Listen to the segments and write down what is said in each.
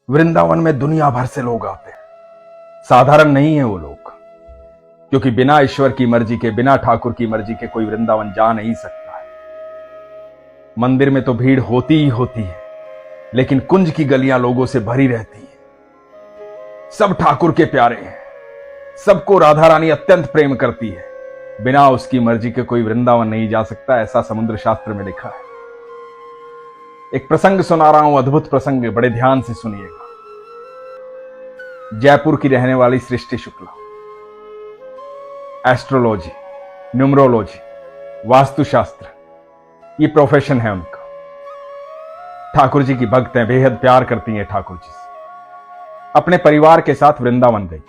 वृंदावन में दुनिया भर से लोग आते हैं। साधारण नहीं है वो लोग, क्योंकि बिना ईश्वर की मर्जी के, बिना ठाकुर की मर्जी के कोई वृंदावन जा नहीं सकता है। मंदिर में तो भीड़ होती ही होती है, लेकिन कुंज की गलियां लोगों से भरी रहती हैं। सब ठाकुर के प्यारे हैं, सबको राधा रानी अत्यंत प्रेम करती है। बिना उसकी मर्जी के कोई वृंदावन नहीं जा सकता, ऐसा समुद्र शास्त्र में लिखा है। एक प्रसंग सुना रहा हूं, अद्भुत प्रसंग, बड़े ध्यान से सुनिएगा। जयपुर की रहने वाली सृष्टि शुक्ला, एस्ट्रोलॉजी, न्यूमरोलॉजी, वास्तुशास्त्र, ये प्रोफेशन है उनका। ठाकुर जी की भक्त हैं, बेहद प्यार करती हैं ठाकुर जी से। अपने परिवार के साथ वृंदावन गई,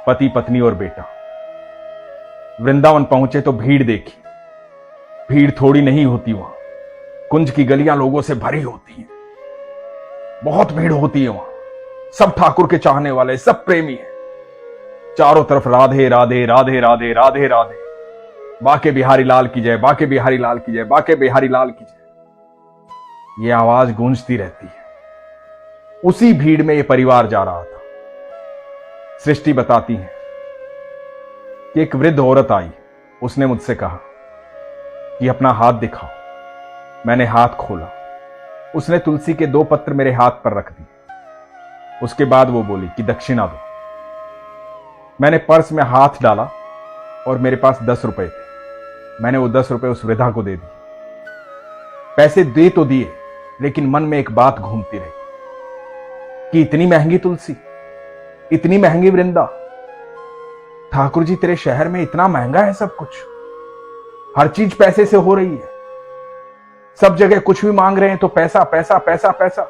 पति पत्नी और बेटा। वृंदावन पहुंचे तो भीड़ देखी। भीड़ थोड़ी नहीं होती वहां, कुंज की गलियां लोगों से भरी होती हैं। बहुत भीड़ होती है वहां। सब ठाकुर के चाहने वाले, सब प्रेमी हैं। चारों तरफ राधे राधे राधे राधे राधे राधे, बाके बिहारी लाल की जय, बाके बिहारी लाल की जय, बाके बिहारी लाल की जय, ये आवाज गूंजती रहती है। उसी भीड़ में ये परिवार जा रहा था। सृष्टि बताती है कि एक वृद्ध औरत आई। उसने मुझसे कहा कि अपना हाथ दिखाओ। मैंने हाथ खोला। उसने तुलसी के 2 पत्र मेरे हाथ पर रख दिए। उसके बाद वो बोली कि दक्षिणा दो। मैंने पर्स में हाथ डाला और मेरे पास 10 रुपए थे। मैंने वो 10 रुपए उस वृद्धा को दे दिए। पैसे दे तो दिए, लेकिन मन में एक बात घूमती रही कि इतनी महंगी तुलसी, इतनी महंगी वृंदा। ठाकुर जी, तेरे शहर में इतना महंगा है सब कुछ, हर चीज पैसे से हो रही है। सब जगह कुछ भी मांग रहे हैं तो पैसा पैसा पैसा पैसा।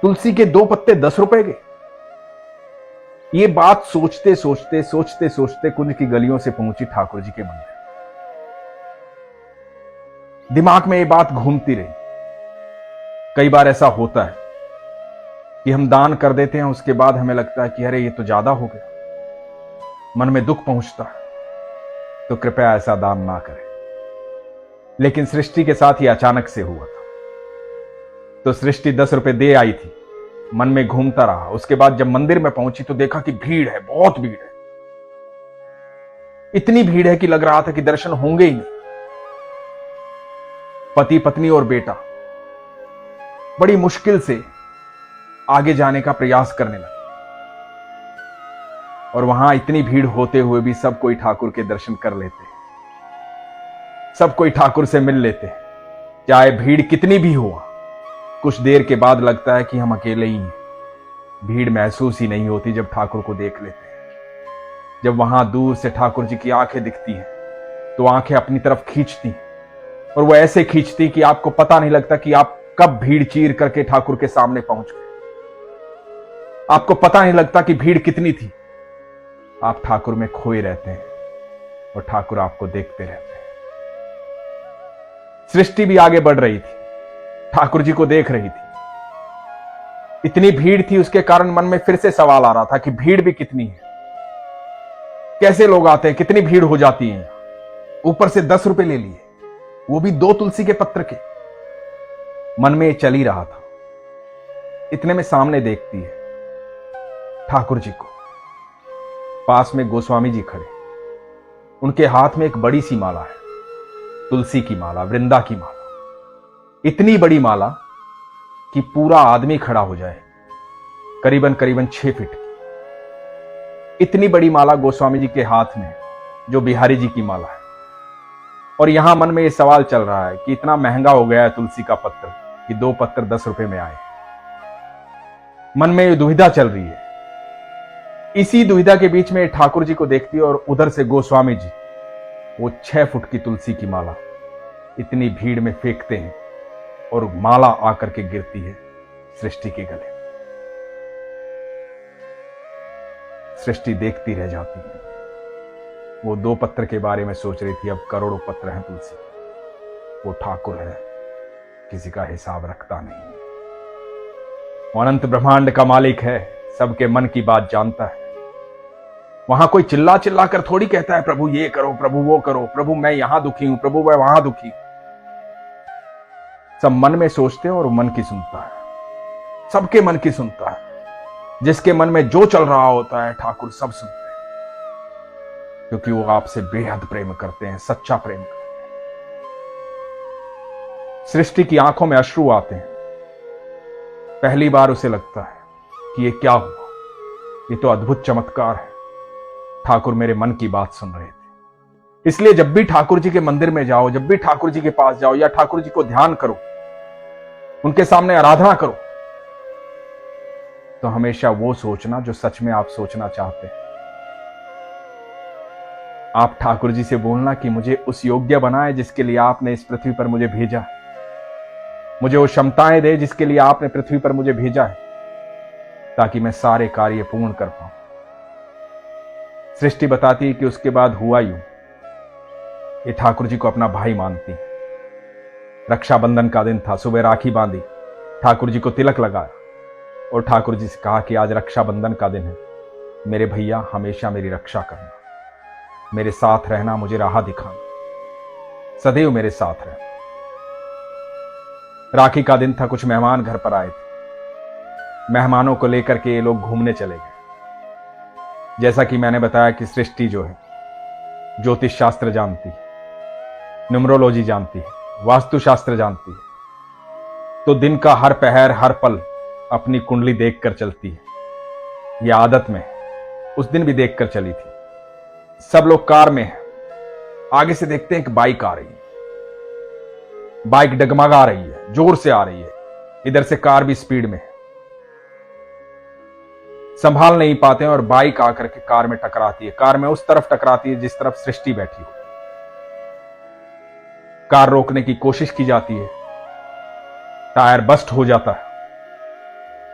तुलसी के 2 पत्ते 10 रुपए के। ये बात सोचते सोचते सोचते सोचते कुंज की गलियों से पहुंची ठाकुर जी के मंदिर। दिमाग में ये बात घूमती रही। कई बार ऐसा होता है कि हम दान कर देते हैं, उसके बाद हमें लगता है कि अरे ये तो ज्यादा हो गया, मन में दुख पहुंचता है। तो कृपया ऐसा दान ना करें। लेकिन सृष्टि के साथ ही अचानक से हुआ था। तो सृष्टि 10 रुपए दे आई थी, मन में घूमता रहा। उसके बाद जब मंदिर में पहुंची तो देखा कि भीड़ है, बहुत भीड़ है। इतनी भीड़ है कि लग रहा था कि दर्शन होंगे ही नहीं। पति पत्नी और बेटा बड़ी मुश्किल से आगे जाने का प्रयास करने लगे। और वहां इतनी भीड़ होते हुए भी सब कोई ठाकुर के दर्शन कर लेते हैं, सब कोई ठाकुर से मिल लेते हैं। चाहे भीड़ कितनी भी हो, कुछ देर के बाद लगता है कि हम अकेले ही हैं। भीड़ महसूस ही नहीं होती जब ठाकुर को देख लेते हैं। जब वहां दूर से ठाकुर जी की आंखें दिखती हैं तो आंखें अपनी तरफ खींचती, और वो ऐसे खींचती कि आपको पता नहीं लगता कि आप कब भीड़ चीर करके ठाकुर के सामने पहुंच गए। आपको पता नहीं लगता कि भीड़ कितनी थी। आप ठाकुर में खोए रहते हैं और ठाकुर आपको देखते रहते हैं। सृष्टि भी आगे बढ़ रही थी, ठाकुर जी को देख रही थी। इतनी भीड़ थी, उसके कारण मन में फिर से सवाल आ रहा था कि भीड़ भी कितनी है, कैसे लोग आते हैं, कितनी भीड़ हो जाती है। ऊपर से 10 रुपए ले लिए, वो भी 2 तुलसी के पत्र के। मन में ये चल ही रहा था। इतने में सामने देखती है ठाकुर जी को। पास में गोस्वामी जी खड़े, उनके हाथ में एक बड़ी सी माला है, तुलसी की माला, वृंदा की माला। इतनी बड़ी माला कि पूरा आदमी खड़ा हो जाए, करीबन करीबन 6 फीट की। इतनी बड़ी माला गोस्वामी जी के हाथ में, जो बिहारी जी की माला है। और यहां मन में यह सवाल चल रहा है कि इतना महंगा हो गया है तुलसी का पत्र कि 2 पत्र 10 रुपए में आए। मन में ये दुविधा चल रही है। इसी दुविधा के बीच में ठाकुर जी को देखती है और उधर से गोस्वामी जी वो 6 फुट की तुलसी की माला इतनी भीड़ में फेंकते हैं और माला आकर के गिरती है सृष्टि के गले। सृष्टि देखती रह जाती है। वो 2 पत्र के बारे में सोच रही थी, अब करोड़ों पत्र हैं तुलसी। वो ठाकुर है, किसी का हिसाब रखता नहीं। वो अनंत ब्रह्मांड का मालिक है, सबके मन की बात जानता है। वहां कोई चिल्ला चिल्ला कर थोड़ी कहता है प्रभु ये करो, प्रभु वो करो, प्रभु मैं यहां दुखी हूं, प्रभु मैं वहां दुखी। सब मन में सोचते हैं और वो मन की सुनता है, सबके मन की सुनता है। जिसके मन में जो चल रहा होता है ठाकुर सब सुनते हैं, क्योंकि वो आपसे बेहद प्रेम करते हैं, सच्चा प्रेम करते हैं। सृष्टि की आंखों में अश्रु आते हैं। पहली बार उसे लगता है कि ये क्या हुआ, ये तो अद्भुत चमत्कार है। ठाकुर मेरे मन की बात सुन रहे थे। इसलिए जब भी ठाकुर जी के मंदिर में जाओ, जब भी ठाकुर जी के पास जाओ या ठाकुर जी को ध्यान करो, उनके सामने आराधना करो, तो हमेशा वो सोचना जो सच में आप सोचना चाहते हैं। आप ठाकुर जी से बोलना कि मुझे उस योग्य बनाए जिसके लिए आपने इस पृथ्वी पर मुझे भेजा है। मुझे वो क्षमताएं दे जिसके लिए आपने पृथ्वी पर मुझे भेजा है, ताकि मैं सारे कार्य पूर्ण कर पाऊं। सृष्टि बताती है कि उसके बाद हुआ यूं, ये ठाकुर जी को अपना भाई मानती। रक्षाबंधन का दिन था, सुबह राखी बांधी, ठाकुर जी को तिलक लगाया और ठाकुर जी से कहा कि आज रक्षाबंधन का दिन है, मेरे भैया हमेशा मेरी रक्षा करना, मेरे साथ रहना, मुझे राह दिखाना, सदैव मेरे साथ रहना। राखी का दिन था, कुछ मेहमान घर पर आए थे। मेहमानों को लेकर के ये लोग घूमने चले गए। जैसा कि मैंने बताया कि सृष्टि जो है ज्योतिष शास्त्र जानती है, न्यूमरोलॉजी जानती है, वास्तु शास्त्र जानती है, तो दिन का हर पहर हर पल अपनी कुंडली देखकर चलती है। यह आदत में उस दिन भी देखकर चली थी। सब लोग कार में हैं, आगे से देखते हैं कि बाइक आ रही है। बाइक डगमगा रही है, जोर से आ रही है, इधर से कार भी स्पीड में है। संभाल नहीं पाते हैं और बाइक आकर के कार में टकराती है। कार में उस तरफ टकराती है जिस तरफ सृष्टि बैठी हो। कार रोकने की कोशिश की जाती है, टायर बस्ट हो जाता है,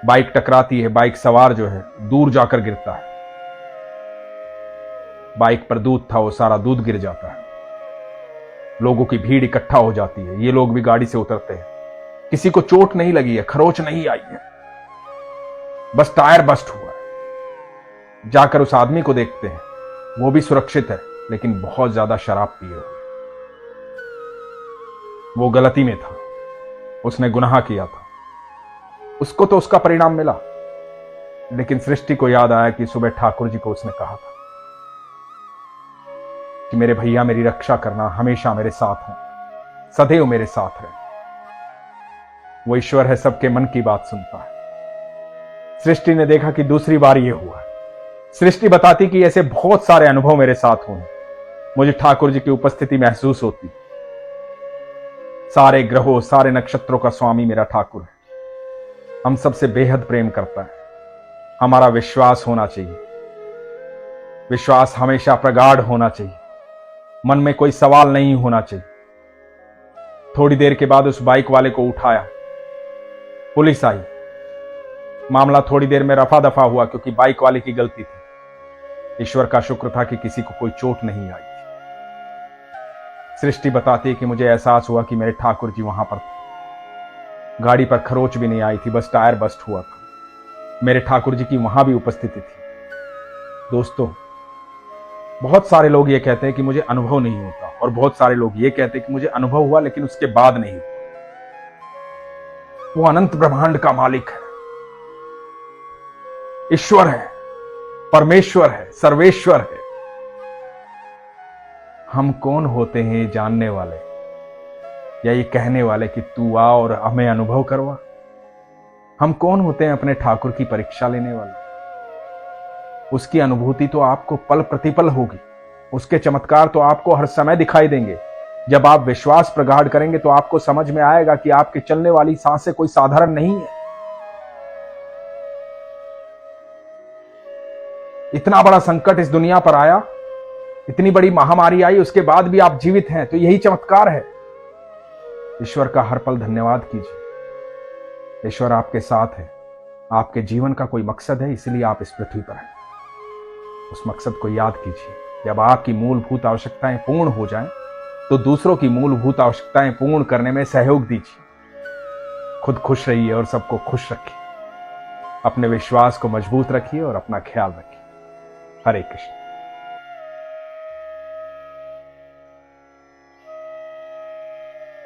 बाइक टकराती है, बाइक सवार जो है दूर जाकर गिरता है। बाइक पर दूध था, वो सारा दूध गिर जाता है। लोगों की भीड़ इकट्ठा हो जाती है। ये लोग भी गाड़ी से उतरते हैं। किसी को चोट नहीं लगी है, खरोच नहीं आई है, बस टायर बस्ट हुआ है। जाकर उस आदमी को देखते हैं, वो भी सुरक्षित है, लेकिन बहुत ज्यादा शराब पिए हुए। वो गलती में था, उसने गुनाह किया था, उसको तो उसका परिणाम मिला। लेकिन सृष्टि को याद आया कि सुबह ठाकुर जी को उसने कहा था कि मेरे भैया मेरी रक्षा करना, हमेशा मेरे साथ हैं, सदैव मेरे साथ रहे। वो ईश्वर है, सबके मन की बात सुनता है। सृष्टि ने देखा कि दूसरी बार ये हुआ। सृष्टि बताती कि ऐसे बहुत सारे अनुभव मेरे साथ हुए, मुझे ठाकुर जी की उपस्थिति महसूस होती। सारे ग्रहों, सारे नक्षत्रों का स्वामी मेरा ठाकुर है। हम सबसे बेहद प्रेम करता है। हमारा विश्वास होना चाहिए, विश्वास हमेशा प्रगाढ़ होना चाहिए, मन में कोई सवाल नहीं होना चाहिए। थोड़ी देर के बाद उस बाइक वाले को उठाया, पुलिस आई। मामला थोड़ी देर में रफा दफा हुआ, क्योंकि बाइक वाले की गलती थी। ईश्वर का शुक्र था कि किसी को कोई चोट नहीं आई थी। सृष्टि बताती है कि मुझे एहसास हुआ कि मेरे ठाकुर जी वहां पर थे। गाड़ी पर खरोच भी नहीं आई थी, बस टायर बस्ट हुआ था। मेरे ठाकुर जी की वहां भी उपस्थिति थी। दोस्तों, बहुत सारे लोग ये कहते हैं कि मुझे अनुभव नहीं होता, और बहुत सारे लोग ये कहते हैं कि मुझे अनुभव हुआ लेकिन उसके बाद नहीं हुआ। वो अनंत ब्रह्मांड का मालिक है, ईश्वर है, परमेश्वर है, सर्वेश्वर है। हम कौन होते हैं जानने वाले, या ये कहने वाले कि तू आ और हमें अनुभव करवा? हम कौन होते हैं अपने ठाकुर की परीक्षा लेने वाले? उसकी अनुभूति तो आपको पल प्रतिपल होगी, उसके चमत्कार तो आपको हर समय दिखाई देंगे। जब आप विश्वास प्रगाढ़ करेंगे तो आपको समझ में आएगा कि आपके चलने वाली सांसें कोई साधारण नहीं है। इतना बड़ा संकट इस दुनिया पर आया, इतनी बड़ी महामारी आई, उसके बाद भी आप जीवित हैं, तो यही चमत्कार है। ईश्वर का हर पल धन्यवाद कीजिए। ईश्वर आपके साथ है, आपके जीवन का कोई मकसद है, इसलिए आप इस पृथ्वी पर हैं। उस मकसद को याद कीजिए। जब आपकी मूलभूत आवश्यकताएं पूर्ण हो जाएं, तो दूसरों की मूलभूत आवश्यकताएं पूर्ण करने में सहयोग दीजिए। खुद खुश रहिए और सबको खुश रखिए। अपने विश्वास को मजबूत रखिए और अपना ख्याल रखिए। हरे कृष्ण।